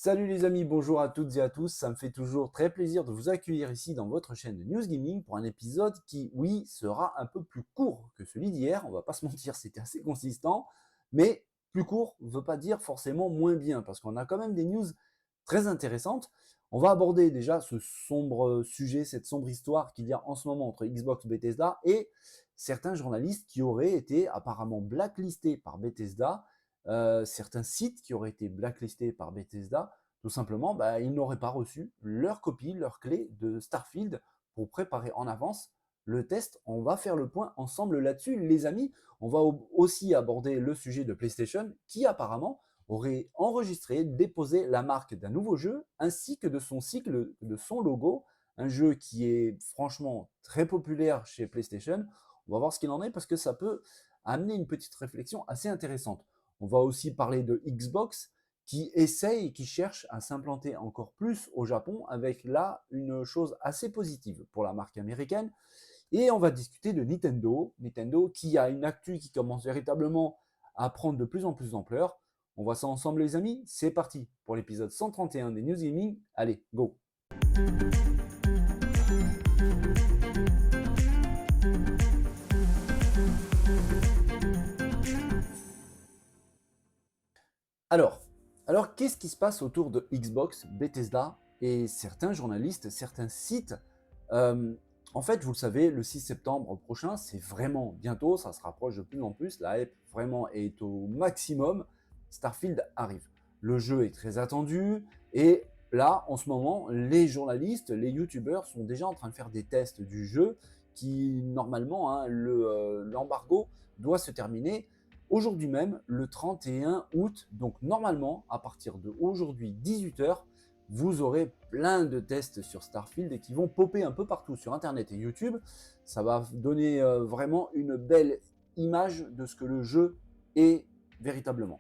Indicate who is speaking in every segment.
Speaker 1: Salut les amis, bonjour à toutes et à tous, ça me fait toujours très plaisir de vous accueillir ici dans votre chaîne de News Gaming pour un épisode qui, oui, sera un peu plus court que celui d'hier, on va pas se mentir, c'était assez consistant, mais plus court ne veut pas dire forcément moins bien, parce qu'on a quand même des news très intéressantes. On va aborder déjà ce sombre sujet, cette sombre histoire qu'il y a en ce moment entre Xbox Bethesda et certains journalistes qui auraient été apparemment blacklistés par Bethesda, certains sites qui auraient été blacklistés par Bethesda, tout simplement, ils n'auraient pas reçu leur copie, leur clé de Starfield pour préparer en avance le test. On va faire le point ensemble là-dessus, les amis. On va aussi aborder le sujet de PlayStation qui apparemment aurait enregistré, déposé la marque d'un nouveau jeu ainsi que de son cycle, de son logo. Un jeu qui est franchement très populaire chez PlayStation. On va voir ce qu'il en est parce que ça peut amener une petite réflexion assez intéressante. On va aussi parler de Xbox qui essaye, qui cherche à s'implanter encore plus au Japon avec là une chose assez positive pour la marque américaine. Et on va discuter de Nintendo, Nintendo qui a une actu qui commence véritablement à prendre de plus en plus d'ampleur. On voit ça ensemble les amis, c'est parti pour l'épisode 131 des News Gaming. Allez, go! Alors, alors qu'est-ce qui se passe autour de Xbox, Bethesda et certains journalistes, certains sites euh, En fait, vous le savez, le 6 septembre prochain, c'est vraiment bientôt, ça se rapproche de plus en plus, la hype vraiment est au maximum, Starfield arrive. Le jeu est très attendu et là, en ce moment, les journalistes, les youtubeurs sont déjà en train de faire des tests du jeu qui, normalement, l'embargo doit se terminer aujourd'hui même, le 31 août. Donc normalement, à partir de aujourd'hui 18h, vous aurez plein de tests sur Starfield qui vont popper un peu partout sur Internet et YouTube. Ça va donner vraiment une belle image de ce que le jeu est véritablement.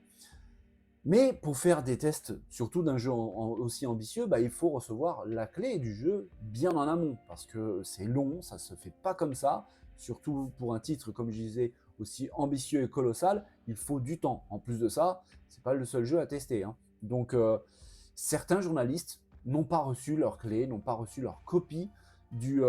Speaker 1: Mais pour faire des tests, surtout d'un jeu aussi ambitieux, il faut recevoir la clé du jeu bien en amont, parce que c'est long, ça se fait pas comme ça, surtout pour un titre, comme je disais, aussi ambitieux et colossal, il faut du temps. En plus de ça, c'est pas le seul jeu à tester, hein. Donc certains journalistes n'ont pas reçu leur clé, n'ont pas reçu leur copie du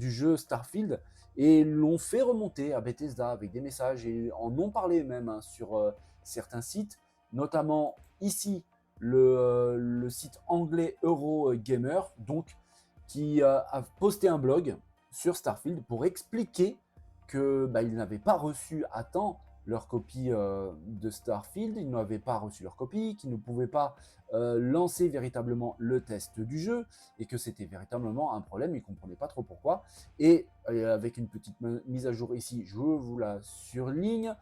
Speaker 1: jeu Starfield, et l'ont fait remonter à Bethesda avec des messages, et en ont parlé même hein, sur certains sites, notamment ici le site anglais Eurogamer, donc qui a posté un blog sur Starfield pour expliquer que ils n'avaient pas reçu à temps leur copie de Starfield, ils n'avaient pas reçu leur copie, qu'ils ne pouvaient pas lancer véritablement le test du jeu et que c'était véritablement un problème, ils ne comprenaient pas trop pourquoi. Et avec une petite mise à jour ici, je vous la surligne,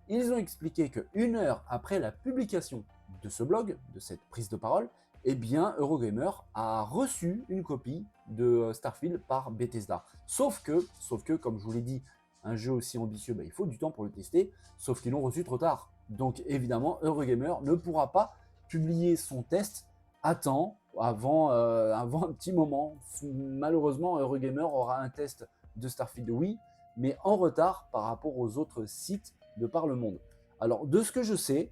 Speaker 1: ils ont expliqué qu'une heure après la publication de ce blog, de cette prise de parole, eh bien, Eurogamer a reçu une copie de Starfield par Bethesda. Sauf que, comme je vous l'ai dit, un jeu aussi ambitieux, il faut du temps pour le tester, sauf qu'ils l'ont reçu trop tard. Donc évidemment, Eurogamer ne pourra pas publier son test à temps, avant un petit moment. Malheureusement, Eurogamer aura un test de Starfield, oui, mais en retard par rapport aux autres sites de par le monde. Alors, de ce que je sais,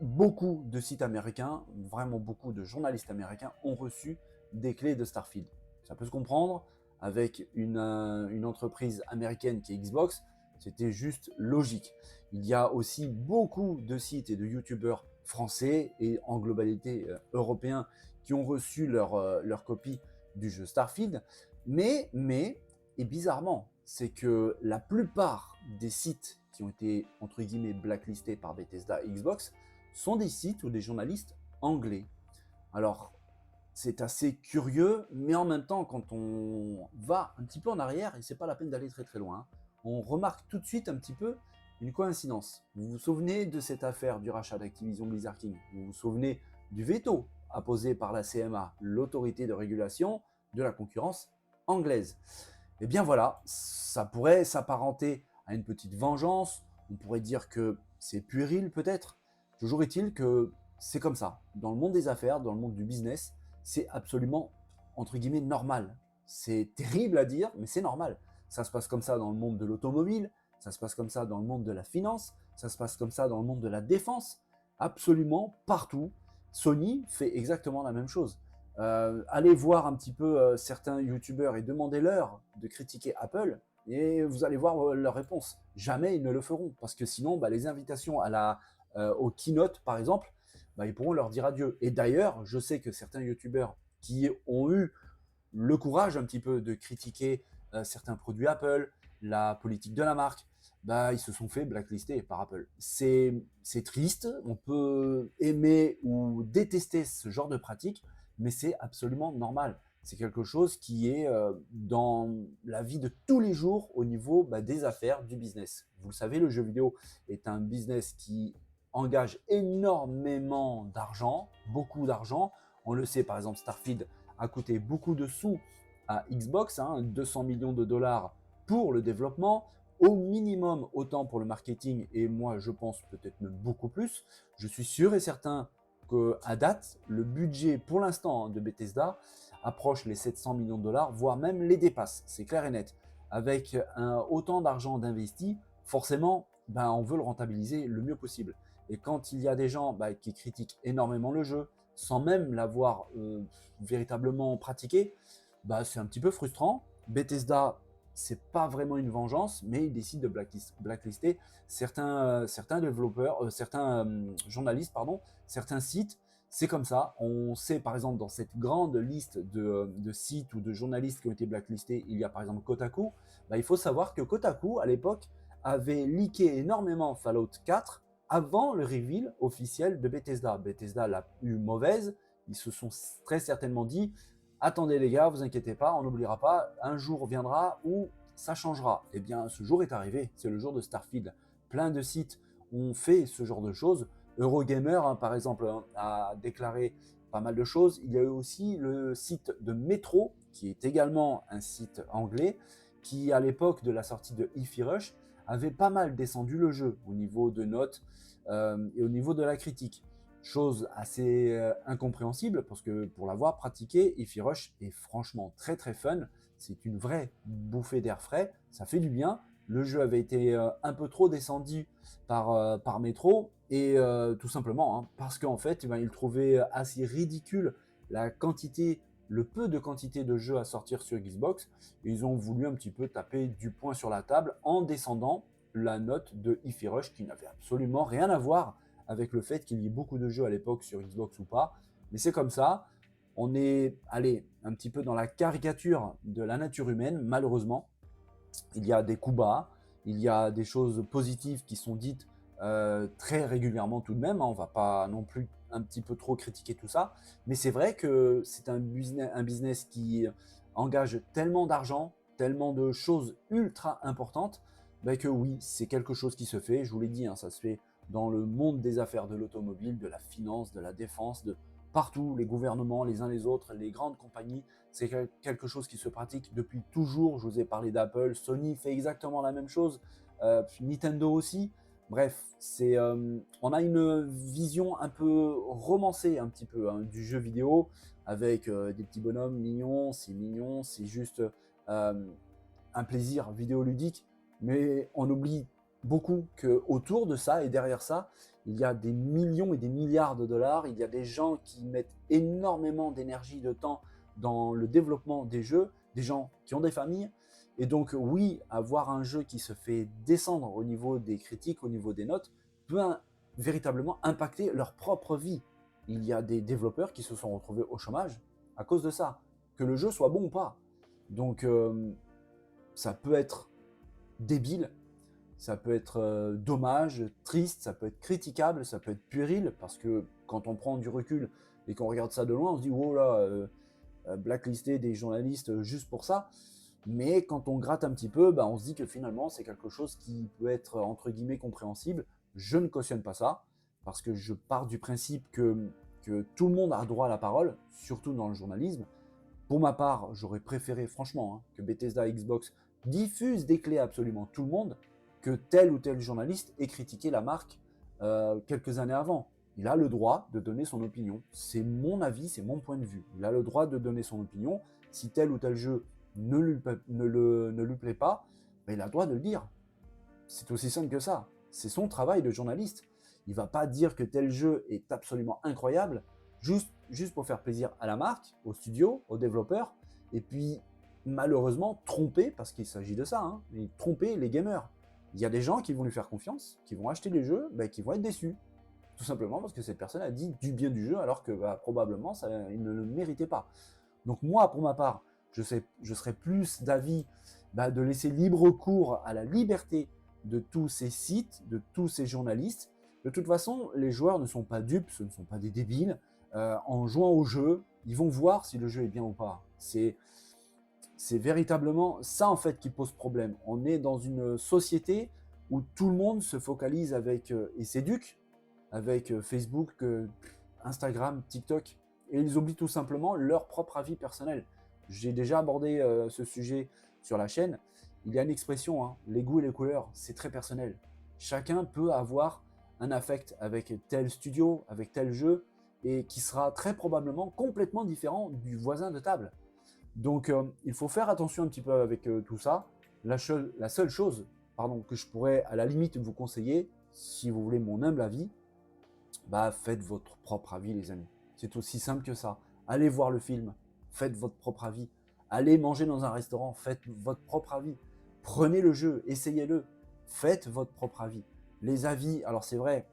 Speaker 1: beaucoup de sites américains, vraiment beaucoup de journalistes américains ont reçu des clés de Starfield. Ça peut se comprendre, avec une entreprise américaine qui est Xbox, c'était juste logique. Il y a aussi beaucoup de sites et de youtubeurs français et en globalité européens qui ont reçu leur copie du jeu Starfield, mais, et bizarrement, c'est que la plupart des sites qui ont été entre guillemets blacklistés par Bethesda et Xbox sont des sites ou des journalistes anglais. Alors, c'est assez curieux, mais en même temps, quand on va un petit peu en arrière, et c'est pas la peine d'aller très très loin, hein, on remarque tout de suite un petit peu une coïncidence. Vous vous souvenez de cette affaire du rachat d'Activision Blizzard King? Vous vous souvenez du veto apposé par la CMA, l'autorité de régulation de la concurrence anglaise? Eh bien voilà, ça pourrait s'apparenter à une petite vengeance, on pourrait dire que c'est puéril peut-être. Toujours est-il que c'est comme ça. Dans le monde des affaires, dans le monde du business, c'est absolument, entre guillemets, normal. C'est terrible à dire, mais c'est normal. Ça se passe comme ça dans le monde de l'automobile, ça se passe comme ça dans le monde de la finance, ça se passe comme ça dans le monde de la défense. absolument partout. Sony fait exactement la même chose. Allez voir un petit peu certains youtubeurs et demandez-leur de critiquer Apple et vous allez voir leur réponse. Jamais ils ne le feront parce que sinon, bah, les invitations au keynote, par exemple, bah, ils pourront leur dire adieu. Et d'ailleurs, je sais que certains youtubeurs qui ont eu le courage un petit peu de critiquer certains produits Apple, la politique de la marque, bah, ils se sont fait blacklister par Apple. C'est triste, on peut aimer ou détester ce genre de pratique, mais c'est absolument normal. C'est quelque chose qui est dans la vie de tous les jours au niveau bah, des affaires, du business. Vous le savez, le jeu vidéo est un business qui engage énormément d'argent, beaucoup d'argent. On le sait, par exemple, Starfield a coûté beaucoup de sous à Xbox, 200 millions de dollars pour le développement, au minimum autant pour le marketing, et moi je pense peut-être même beaucoup plus. Je suis sûr et certain qu'à date, le budget pour l'instant de Bethesda approche les 700 millions de dollars, voire même les dépasse, c'est clair et net. Avec autant d'argent d'investi, forcément, ben, on veut le rentabiliser le mieux possible. Et quand il y a des gens qui critiquent énormément le jeu, sans même l'avoir véritablement pratiqué, bah, c'est un petit peu frustrant. Bethesda, c'est pas vraiment une vengeance, mais ils décident de blacklister certains développeurs, certains journalistes, pardon, certains sites. C'est comme ça. On sait par exemple dans cette grande liste de sites ou de journalistes qui ont été blacklistés, il y a par exemple Kotaku. Bah, il faut savoir que Kotaku, à l'époque, avait leaké énormément Fallout 4 avant le reveal officiel de Bethesda. Bethesda l'a eu mauvaise. Ils se sont très certainement dit attendez les gars, vous inquiétez pas, on n'oubliera pas, un jour viendra où ça changera. Eh bien, ce jour est arrivé, c'est le jour de Starfield. Plein de sites ont fait ce genre de choses. Eurogamer, par exemple, a déclaré pas mal de choses. Il y a eu aussi le site de Metro, qui est également un site anglais, qui à l'époque de la sortie de Hi-Fi Rush avait pas mal descendu le jeu au niveau de notes et au niveau de la critique. Chose assez incompréhensible parce que pour l'avoir pratiqué, Hi-Fi Rush est franchement très très fun. C'est une vraie bouffée d'air frais, ça fait du bien. Le jeu avait été un peu trop descendu par Metro et tout simplement parce qu'en fait, il trouvait assez ridicule la quantité, le peu de quantité de jeux à sortir sur Xbox. Et ils ont voulu un petit peu taper du poing sur la table en descendant la note de Hi-Fi Rush qui n'avait absolument rien à voir avec le fait qu'il y ait beaucoup de jeux à l'époque sur Xbox ou pas. Mais c'est comme ça. On est allé un petit peu dans la caricature de la nature humaine, malheureusement. Il y a des coups bas, il y a des choses positives qui sont dites très régulièrement tout de même. On ne va pas non plus un petit peu trop critiquer tout ça. Mais c'est vrai que c'est un business qui engage tellement d'argent, tellement de choses ultra importantes, que oui, c'est quelque chose qui se fait. Je vous l'ai dit, ça se fait dans le monde des affaires de l'automobile, de la finance, de la défense, de partout, les gouvernements, les uns les autres, les grandes compagnies. C'est quelque chose qui se pratique depuis toujours. Je vous ai parlé d'Apple, Sony fait exactement la même chose, Nintendo aussi. Bref, on a une vision un peu romancée un petit peu du jeu vidéo avec des petits bonhommes mignon, c'est juste un plaisir vidéoludique, mais on oublie beaucoup que autour de ça et derrière ça, il y a des millions et des milliards de dollars, il y a des gens qui mettent énormément d'énergie, de temps dans le développement des jeux, des gens qui ont des familles. Et donc oui, avoir un jeu qui se fait descendre au niveau des critiques, au niveau des notes, peut véritablement impacter leur propre vie. Il y a des développeurs qui se sont retrouvés au chômage à cause de ça, que le jeu soit bon ou pas. Donc ça peut être débile, ça peut être dommage, triste, ça peut être critiquable, ça peut être puéril, parce que quand on prend du recul et qu'on regarde ça de loin, on se dit, oh là, blacklister des journalistes juste pour ça. Mais quand on gratte un petit peu, on se dit que finalement, c'est quelque chose qui peut être, entre guillemets, compréhensible. Je ne cautionne pas ça, parce que je pars du principe que tout le monde a droit à la parole, surtout dans le journalisme. Pour ma part, j'aurais préféré franchement que Bethesda et Xbox diffusent des clés à absolument tout le monde, que tel ou tel journaliste ait critiqué la marque quelques années avant. Il a le droit de donner son opinion. C'est mon avis, c'est mon point de vue. Il a le droit de donner son opinion. Si tel ou tel jeu ne lui plaît pas, il a le droit de le dire. C'est aussi simple que ça. C'est son travail de journaliste. Il ne va pas dire que tel jeu est absolument incroyable, juste pour faire plaisir à la marque, au studio, aux développeurs, et puis malheureusement tromper, parce qu'il s'agit de ça, hein, et tromper les gamers. Il y a des gens qui vont lui faire confiance, qui vont acheter les jeux, ben, qui vont être déçus. Tout simplement parce que cette personne a dit du bien du jeu alors que bah, probablement il ne le méritait pas. Donc moi, pour ma part, je serais plus d'avis bah, de laisser libre cours à la liberté de tous ces sites, de tous ces journalistes. De toute façon, les joueurs ne sont pas dupes, ce ne sont pas des débiles. En jouant au jeu, ils vont voir si le jeu est bien ou pas. C'est véritablement ça en fait qui pose problème. On est dans une société où tout le monde se focalise avec et s'éduque avec Facebook, Instagram, TikTok, et ils oublient tout simplement leur propre avis personnel. J'ai déjà abordé ce sujet sur la chaîne. Il y a une expression, hein, les goûts et les couleurs, c'est très personnel. Chacun peut avoir un affect avec tel studio, avec tel jeu, et qui sera très probablement complètement différent du voisin de table. Donc il faut faire attention un petit peu avec tout ça. La seule chose que je pourrais à la limite vous conseiller, si vous voulez mon humble avis, bah faites votre propre avis les amis. C'est aussi simple que ça. Allez voir le film, faites votre propre avis. Allez manger dans un restaurant, faites votre propre avis. Prenez le jeu, essayez-le, faites votre propre avis. Les avis, alors c'est vrai,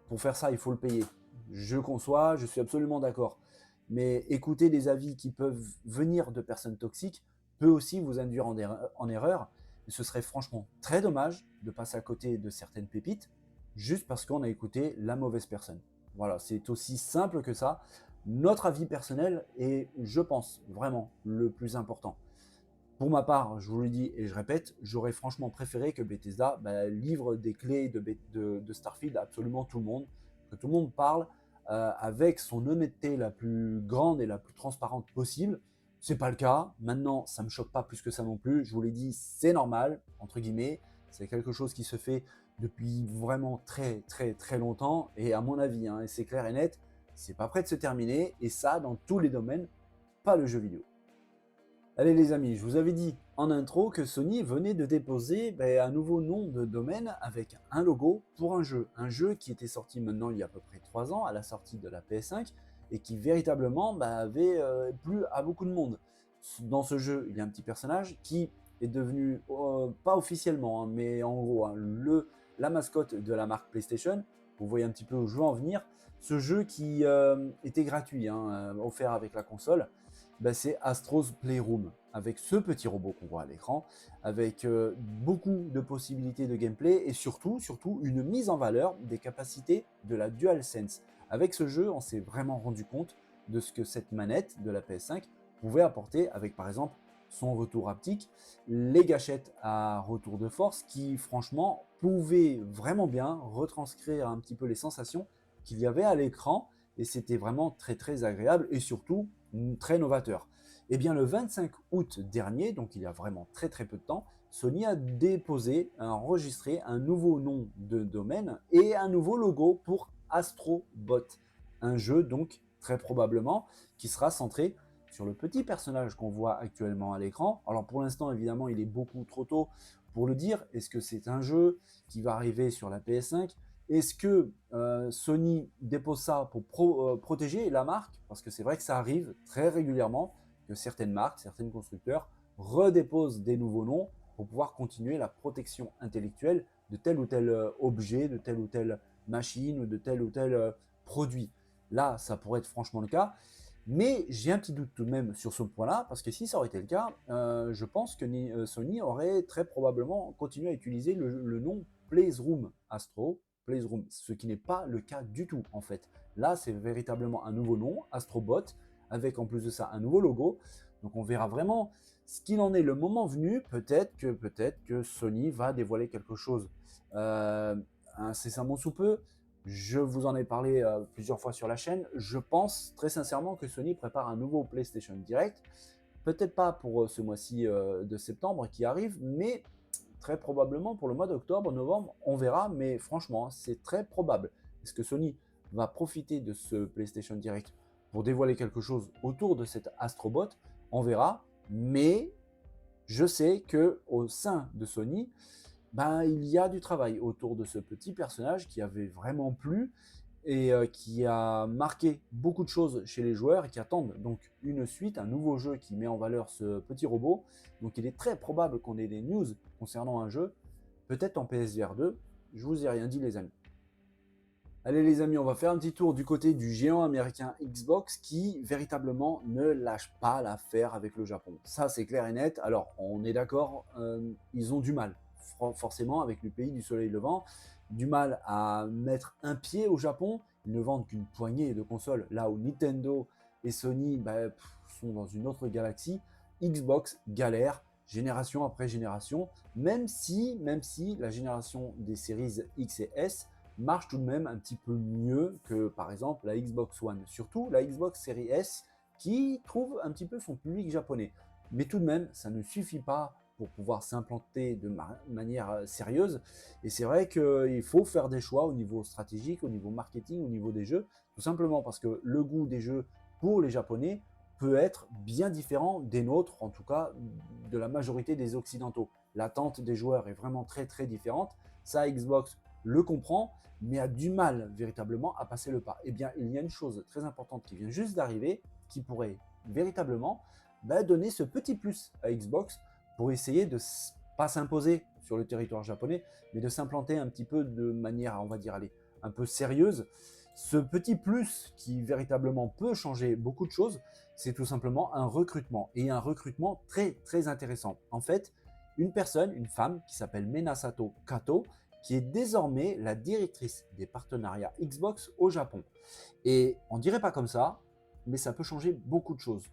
Speaker 1: pour faire ça il faut le payer. Je conçois, je suis absolument d'accord. Mais écouter des avis qui peuvent venir de personnes toxiques peut aussi vous induire en erreur. Et ce serait franchement très dommage de passer à côté de certaines pépites juste parce qu'on a écouté la mauvaise personne. Voilà, c'est aussi simple que ça. Notre avis personnel est, je pense, vraiment le plus important. Pour ma part, je vous le dis et je répète, j'aurais franchement préféré que Bethesda livre des clés de Starfield à absolument tout le monde, que tout le monde parle avec son honnêteté la plus grande et la plus transparente possible. C'est pas le cas. Maintenant, ça me choque pas plus que ça non plus. Je vous l'ai dit, c'est normal entre guillemets. C'est quelque chose qui se fait depuis vraiment très très très longtemps et à mon avis, hein, et c'est clair et net, c'est pas prêt de se terminer et ça dans tous les domaines, pas le jeu vidéo. Allez les amis, je vous avais dit en intro que Sony venait de déposer un nouveau nom de domaine avec un logo pour un jeu qui était sorti maintenant il y a à peu près 3 ans à la sortie de la PS5 et qui véritablement avait plu à beaucoup de monde. Dans ce jeu, il y a un petit personnage qui est devenu, pas officiellement, hein, mais en gros, hein, la mascotte de la marque PlayStation. Vous voyez un petit peu où je veux en venir. Ce jeu qui était gratuit, hein, offert avec la console, c'est Astro's Playroom, avec ce petit robot qu'on voit à l'écran, avec beaucoup de possibilités de gameplay et surtout une mise en valeur des capacités de la DualSense. Avec ce jeu, on s'est vraiment rendu compte de ce que cette manette de la PS5 pouvait apporter avec par exemple son retour haptique, les gâchettes à retour de force qui franchement pouvaient vraiment bien retranscrire un petit peu les sensations qu'il y avait à l'écran et c'était vraiment très très agréable et surtout très novateur. Et bien le 25 août dernier, donc il y a vraiment très très peu de temps, Sony a déposé, enregistré un nouveau nom de domaine et un nouveau logo pour Astrobot, un jeu donc très probablement qui sera centré sur le petit personnage qu'on voit actuellement à l'écran. Alors pour l'instant évidemment il est beaucoup trop tôt pour le dire, est-ce que c'est un jeu qui va arriver sur la PS5 ? Est-ce que Sony dépose ça pour protéger la marque? Parce que c'est vrai que ça arrive très régulièrement que certaines marques, certains constructeurs redéposent des nouveaux noms pour pouvoir continuer la protection intellectuelle de tel ou tel objet, de telle ou telle machine ou de tel ou tel produit. Là, ça pourrait être franchement le cas. Mais j'ai un petit doute tout de même sur ce point-là, parce que si ça aurait été le cas, je pense que Sony aurait très probablement continué à utiliser le nom Playroom Astro, Playroom, ce qui n'est pas le cas du tout en fait. Là, c'est véritablement un nouveau nom, Astrobot, avec en plus de ça un nouveau logo. Donc on verra vraiment ce qu'il en est le moment venu. Peut-être que Sony va dévoiler quelque chose incessamment sous peu. Je vous en ai parlé plusieurs fois sur la chaîne. Je pense très sincèrement que Sony prépare un nouveau PlayStation Direct. Peut-être pas pour ce mois-ci de septembre qui arrive, mais très probablement pour le mois d'octobre, novembre, on verra, mais franchement, c'est très probable. Est-ce que Sony va profiter de ce PlayStation Direct pour dévoiler quelque chose autour de cet Astrobot? On verra, mais je sais que au sein de Sony, ben, il y a du travail autour de ce petit personnage qui avait vraiment plu et qui a marqué beaucoup de choses chez les joueurs et qui attendent donc une suite, un nouveau jeu qui met en valeur ce petit robot. Donc il est très probable qu'on ait des news concernant un jeu, peut-être en PSVR 2. Je vous ai rien dit les amis. Allez les amis, on va faire un petit tour du côté du géant américain Xbox qui véritablement ne lâche pas l'affaire avec le Japon. Ça c'est clair et net. Alors on est d'accord, ils ont du mal forcément avec le pays du soleil levant, du mal à mettre un pied au Japon. Ils ne vendent qu'une poignée de consoles, là où Nintendo et Sony sont dans une autre galaxie. Xbox galère génération après génération, même si la génération des séries X et S marche tout de même un petit peu mieux que par exemple la Xbox One, surtout la Xbox Series S qui trouve un petit peu son public japonais. Mais tout de même, ça ne suffit pas pour pouvoir s'implanter de manière sérieuse. Et c'est vrai qu'il faut faire des choix au niveau stratégique, au niveau marketing, au niveau des jeux, tout simplement parce que le goût des jeux pour les Japonais peut être bien différent des nôtres, en tout cas de la majorité des Occidentaux. L'attente des joueurs est vraiment très très différente. Ça, Xbox le comprend, mais a du mal véritablement à passer le pas. Eh bien, il y a une chose très importante qui vient juste d'arriver, qui pourrait véritablement donner ce petit plus à Xbox pour essayer de pas s'imposer sur le territoire japonais, mais de s'implanter un petit peu de manière, on va dire, allez, un peu sérieuse. Ce petit plus qui véritablement peut changer beaucoup de choses, c'est tout simplement un recrutement, et un recrutement très très intéressant. En fait, une personne, une femme qui s'appelle Menasato Kato, qui est désormais la directrice des partenariats Xbox au Japon. Et on dirait pas comme ça, mais ça peut changer beaucoup de choses.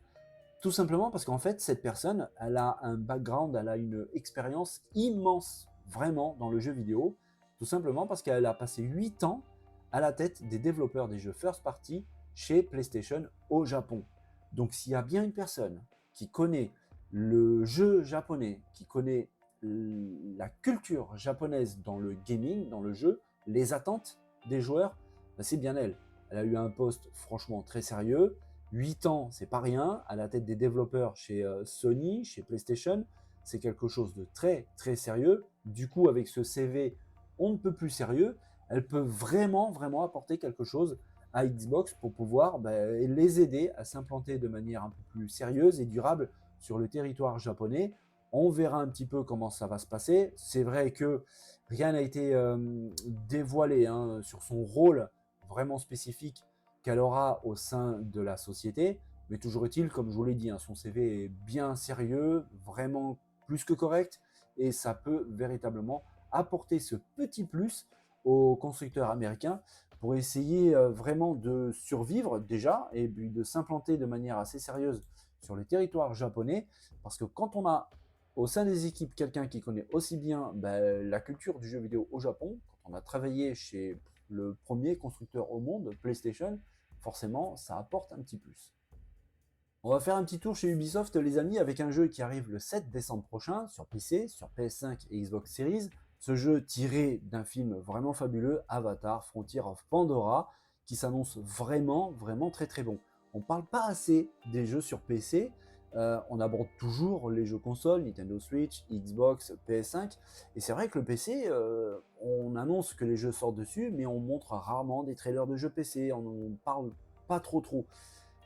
Speaker 1: Tout simplement parce qu'en fait, cette personne, elle a un background, elle a une expérience immense, vraiment, dans le jeu vidéo. Tout simplement parce qu'elle a passé 8 ans à la tête des développeurs des jeux first party chez PlayStation au Japon. Donc s'il y a bien une personne qui connaît le jeu japonais, qui connaît la culture japonaise dans le gaming, dans le jeu, les attentes des joueurs, c'est bien elle. Elle a eu un poste franchement très sérieux. 8 ans, c'est pas rien, à la tête des développeurs chez Sony, chez PlayStation, c'est quelque chose de très très sérieux. Du coup, avec ce CV, on ne peut plus sérieux. Elle peut vraiment vraiment apporter quelque chose à Xbox pour pouvoir les aider à s'implanter de manière un peu plus sérieuse et durable sur le territoire japonais. On verra un petit peu comment ça va se passer. C'est vrai que rien n'a été dévoilé sur son rôle vraiment spécifique qu'elle aura au sein de la société. Mais toujours est-il, comme je vous l'ai dit, son CV est bien sérieux, vraiment plus que correct, et ça peut véritablement apporter ce petit plus aux constructeurs américains pour essayer vraiment de survivre déjà et puis de s'implanter de manière assez sérieuse sur les territoires japonais, parce que quand on a au sein des équipes quelqu'un qui connaît aussi bien la culture du jeu vidéo au Japon, quand on a travaillé chez le premier constructeur au monde, PlayStation, forcément, ça apporte un petit plus. On va faire un petit tour chez Ubisoft, les amis, avec un jeu qui arrive le 7 décembre prochain sur PC, sur PS5 et Xbox Series. Ce jeu tiré d'un film vraiment fabuleux, Avatar, Frontier of Pandora, qui s'annonce vraiment, vraiment très très bon. On ne parle pas assez des jeux sur PC, on aborde toujours les jeux consoles, Nintendo Switch, Xbox, PS5, et c'est vrai que le PC, on annonce que les jeux sortent dessus, mais on montre rarement des trailers de jeux PC, on ne parle pas trop.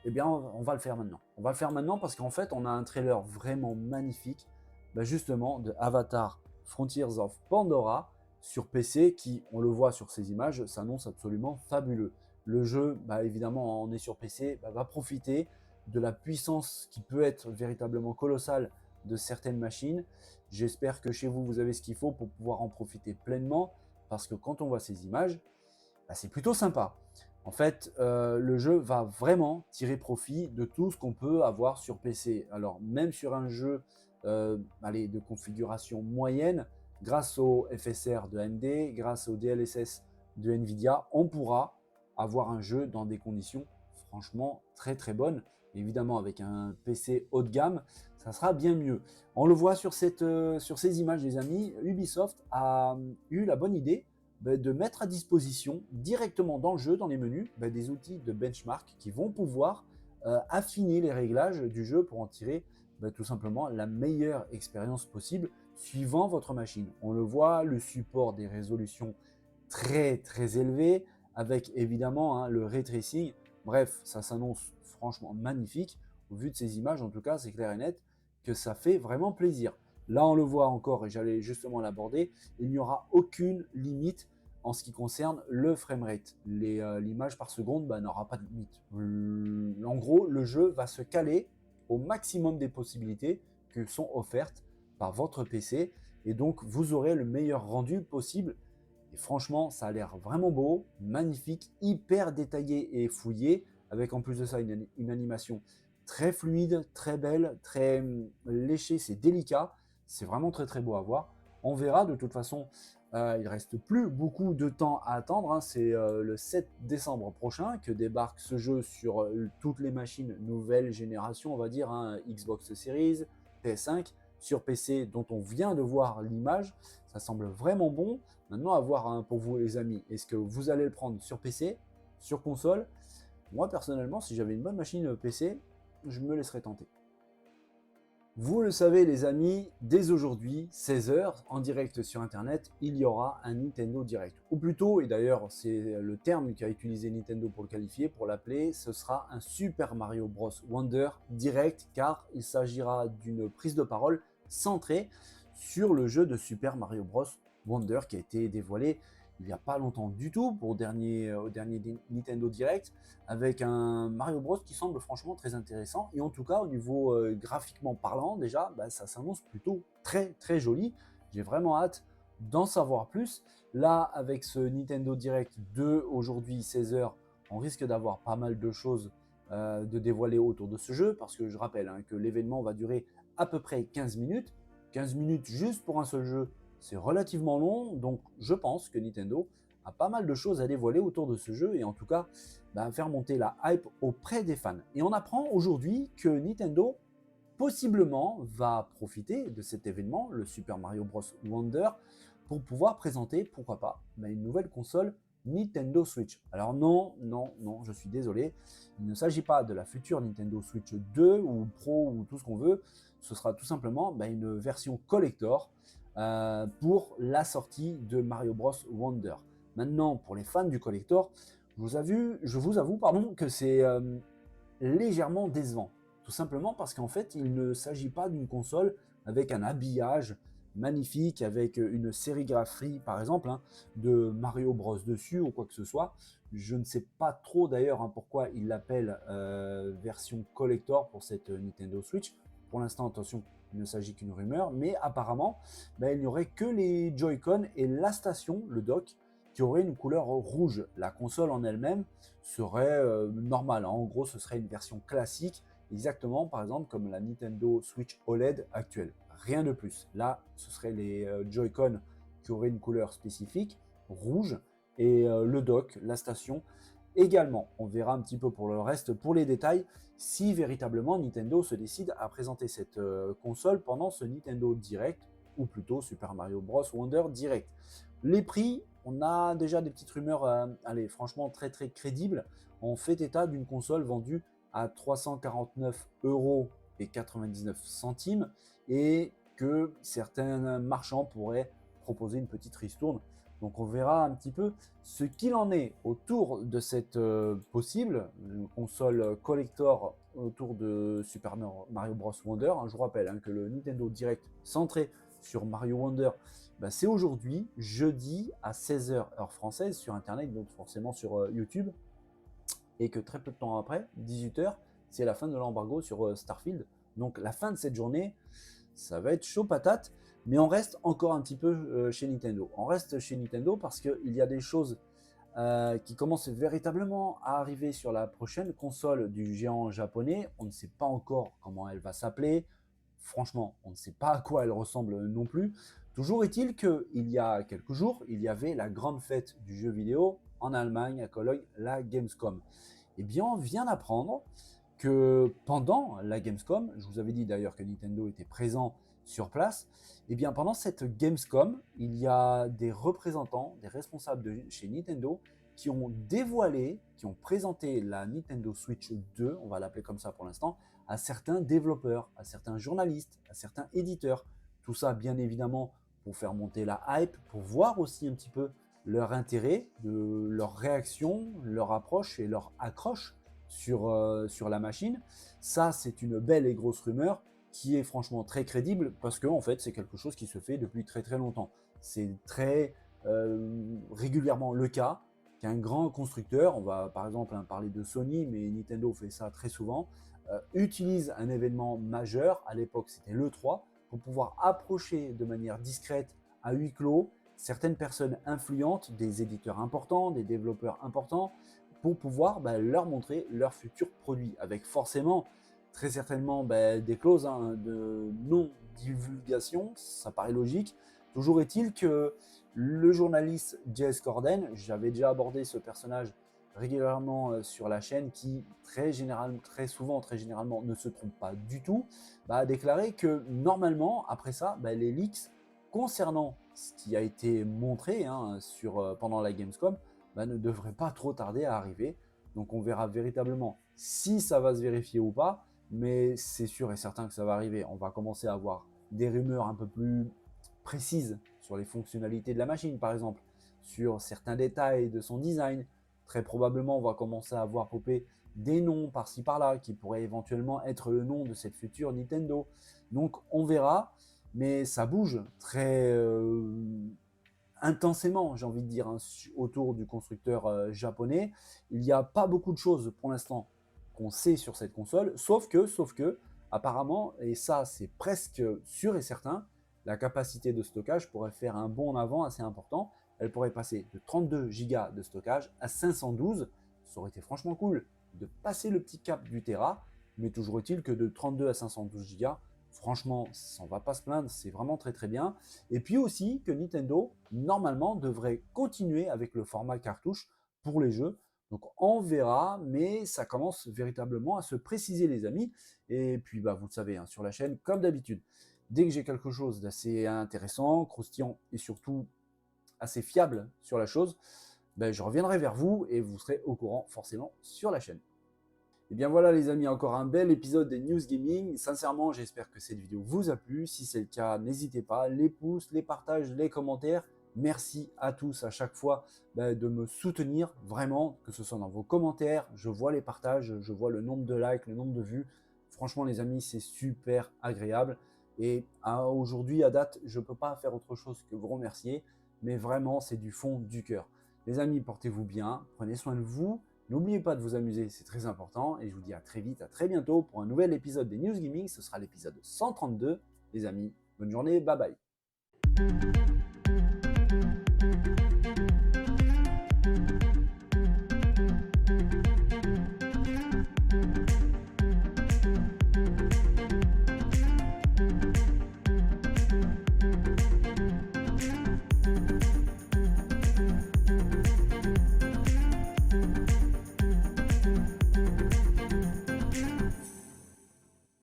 Speaker 1: Eh bien, on va le faire maintenant. On va le faire maintenant parce qu'en fait, on a un trailer vraiment magnifique, justement, de Avatar Frontiers of Pandora sur PC qui, on le voit sur ces images, s'annonce absolument fabuleux. Le jeu, évidemment, on est sur PC, va profiter de la puissance qui peut être véritablement colossale de certaines machines. J'espère que chez vous, vous avez ce qu'il faut pour pouvoir en profiter pleinement, parce que quand on voit ces images, c'est plutôt sympa. En fait, le jeu va vraiment tirer profit de tout ce qu'on peut avoir sur PC. Alors, même sur un jeu de configuration moyenne, grâce au FSR de AMD, grâce au DLSS de Nvidia, on pourra avoir un jeu dans des conditions franchement très très bonnes. Évidemment, avec un PC haut de gamme, ça sera bien mieux. On le voit sur ces images, les amis, Ubisoft a eu la bonne idée de mettre à disposition directement dans le jeu, dans les menus, des outils de benchmark qui vont pouvoir affiner les réglages du jeu pour en tirer tout simplement la meilleure expérience possible, suivant votre machine. On le voit, le support des résolutions très très élevées, avec évidemment le ray tracing. Bref, ça s'annonce franchement magnifique. Au vu de ces images, en tout cas, c'est clair et net que ça fait vraiment plaisir. Là, on le voit encore, et j'allais justement l'aborder, il n'y aura aucune limite en ce qui concerne le framerate. L'image par seconde n'aura pas de limite. En gros, le jeu va se caler au maximum des possibilités que sont offertes par votre PC, et donc vous aurez le meilleur rendu possible. Et franchement, ça a l'air vraiment beau, magnifique, hyper détaillé et fouillé, avec en plus de ça une animation très fluide, très belle, très léchée, c'est délicat, c'est vraiment très très beau à voir. On verra de toute façon, il reste plus beaucoup de temps à attendre, hein. C'est le 7 décembre prochain que débarque ce jeu sur toutes les machines nouvelle génération, on va dire, hein, Xbox Series, PS5, sur PC dont on vient de voir l'image. Ça semble vraiment bon. Maintenant, à voir, hein, pour vous les amis, est-ce que vous allez le prendre sur PC, sur console? Moi personnellement, si j'avais une bonne machine PC, je me laisserais tenter. Vous le savez les amis, dès aujourd'hui, 16h, en direct sur internet, il y aura un Nintendo Direct. Ou plutôt, et d'ailleurs c'est le terme qu'a utilisé Nintendo pour le qualifier, pour l'appeler, ce sera un Super Mario Bros Wonder Direct, car il s'agira d'une prise de parole centrée sur le jeu de Super Mario Bros Wonder qui a été dévoilé il n'y a pas longtemps du tout au dernier Nintendo Direct, avec un Mario Bros qui semble franchement très intéressant, et en tout cas au niveau graphiquement parlant déjà, ça s'annonce plutôt très très joli. J'ai vraiment hâte d'en savoir plus. Là, avec ce Nintendo Direct de aujourd'hui 16h, on risque d'avoir pas mal de choses de dévoiler autour de ce jeu, parce que je rappelle, hein, que l'événement va durer à peu près 15 minutes. 15 minutes juste pour un seul jeu, c'est relativement long, donc je pense que Nintendo a pas mal de choses à dévoiler autour de ce jeu, et en tout cas faire monter la hype auprès des fans. Et on apprend aujourd'hui que Nintendo possiblement va profiter de cet événement, le Super Mario Bros Wonder, pour pouvoir présenter, pourquoi pas, une nouvelle console Nintendo Switch. Alors non, non, non, je suis désolé, il ne s'agit pas de la future Nintendo Switch 2 ou Pro ou tout ce qu'on veut, ce sera tout simplement une version collector pour la sortie de Mario Bros Wonder. Maintenant, pour les fans du collector, je vous avoue pardon, que c'est légèrement décevant. Tout simplement parce qu'en fait, il ne s'agit pas d'une console avec un habillage magnifique, avec une sérigraphie, par exemple, hein, de Mario Bros dessus ou quoi que ce soit. Je ne sais pas trop d'ailleurs, hein, pourquoi ils l'appellent version collector pour cette Nintendo Switch. Pour l'instant, attention, il ne s'agit qu'une rumeur, mais apparemment, il n'y aurait que les Joy-Con et la station, le dock, qui aurait une couleur rouge. La console en elle-même serait normale. En gros, ce serait une version classique, exactement par exemple comme la Nintendo Switch OLED actuelle. Rien de plus. Là, ce serait les Joy-Con qui auraient une couleur spécifique, rouge, et le dock, la station également. On verra un petit peu pour le reste, pour les détails, si véritablement Nintendo se décide à présenter cette console pendant ce Nintendo Direct, ou plutôt Super Mario Bros Wonder Direct. Les prix, on a déjà des petites rumeurs, allez, franchement très très crédibles. On fait état d'une console vendue à 349,99 € et que certains marchands pourraient proposer une petite ristourne. Donc on verra un petit peu ce qu'il en est autour de cette possible console collector autour de Super Mario Bros Wonder. Je vous rappelle, hein, que le Nintendo Direct centré sur Mario Wonder, c'est aujourd'hui, jeudi à 16h heure française sur internet, donc forcément sur YouTube, et que très peu de temps après, 18h, c'est la fin de l'embargo sur Starfield. Donc la fin de cette journée, ça va être chaud patate, mais on reste encore un petit peu chez Nintendo. On reste chez Nintendo parce qu'il y a des choses qui commencent véritablement à arriver sur la prochaine console du géant japonais. On ne sait pas encore comment elle va s'appeler. Franchement, on ne sait pas à quoi elle ressemble non plus. Toujours est-il qu'il y a quelques jours, il y avait la grande fête du jeu vidéo en Allemagne, à Cologne, la Gamescom. Eh bien, on vient d'apprendre que pendant la Gamescom, je vous avais dit d'ailleurs que Nintendo était présent sur place, et bien pendant cette Gamescom, il y a des représentants, des responsables de chez Nintendo qui ont dévoilé, qui ont présenté la Nintendo Switch 2, on va l'appeler comme ça pour l'instant, à certains développeurs, à certains journalistes, à certains éditeurs, Tout ça, bien évidemment, pour faire monter la hype, pour voir aussi un petit peu leur intérêt, leur réaction, leur approche et leur accroche sur la machine. Ça, c'est une belle et grosse rumeur qui est franchement très crédible parce que en fait, c'est quelque chose qui se fait depuis très très longtemps. C'est très régulièrement le cas qu'un grand constructeur, on va par exemple parler de Sony, mais Nintendo fait ça très souvent, utilise un événement majeur, à l'époque c'était l'E3, pour pouvoir approcher de manière discrète à huis clos certaines personnes influentes, des éditeurs importants, des développeurs importants, pour pouvoir leur montrer leurs futurs produits, avec forcément, très certainement, des clauses de non-divulgation, ça paraît logique. Toujours est-il que le journaliste Jez Corden, j'avais déjà abordé ce personnage régulièrement sur la chaîne, qui très généralement ne se trompe pas du tout, a déclaré que normalement, après ça, les leaks concernant ce qui a été montré pendant la Gamescom ne devrait pas trop tarder à arriver. Donc on verra véritablement si ça va se vérifier ou pas, mais c'est sûr et certain que ça va arriver. On va commencer à avoir des rumeurs un peu plus précises sur les fonctionnalités de la machine, par exemple, sur certains détails de son design. Très probablement, on va commencer à voir popper des noms par-ci par-là qui pourraient éventuellement être le nom de cette future Nintendo. Donc on verra, mais ça bouge très intensément, j'ai envie de dire, autour du constructeur japonais. Il n'y a pas beaucoup de choses pour l'instant qu'on sait sur cette console, sauf que, apparemment, et ça c'est presque sûr et certain, la capacité de stockage pourrait faire un bond en avant assez important. Elle pourrait passer de 32 Go de stockage à 512. Ça aurait été franchement cool de passer le petit cap du Tera, mais toujours est-il que de 32 à 512 Go, franchement, ça ne va pas se plaindre, c'est vraiment très très bien. Et puis aussi que Nintendo, normalement, devrait continuer avec le format cartouche pour les jeux. Donc on verra, mais ça commence véritablement à se préciser, les amis. Et puis vous le savez, sur la chaîne, comme d'habitude, dès que j'ai quelque chose d'assez intéressant, croustillant et surtout assez fiable sur la chose, je reviendrai vers vous et vous serez au courant forcément sur la chaîne. Et bien voilà les amis, encore un bel épisode des News Gaming. Sincèrement, j'espère que cette vidéo vous a plu. Si c'est le cas, n'hésitez pas, les pouces, les partages, les commentaires. Merci à tous à chaque fois de me soutenir, vraiment, que ce soit dans vos commentaires. Je vois les partages, je vois le nombre de likes, le nombre de vues. Franchement les amis, c'est super agréable. Et aujourd'hui, à date, je ne peux pas faire autre chose que vous remercier. Mais vraiment, c'est du fond du cœur. Les amis, portez-vous bien, prenez soin de vous. N'oubliez pas de vous amuser, c'est très important. Et je vous dis à très vite, à très bientôt pour un nouvel épisode des News Gaming. Ce sera l'épisode 132. Les amis, bonne journée, bye bye.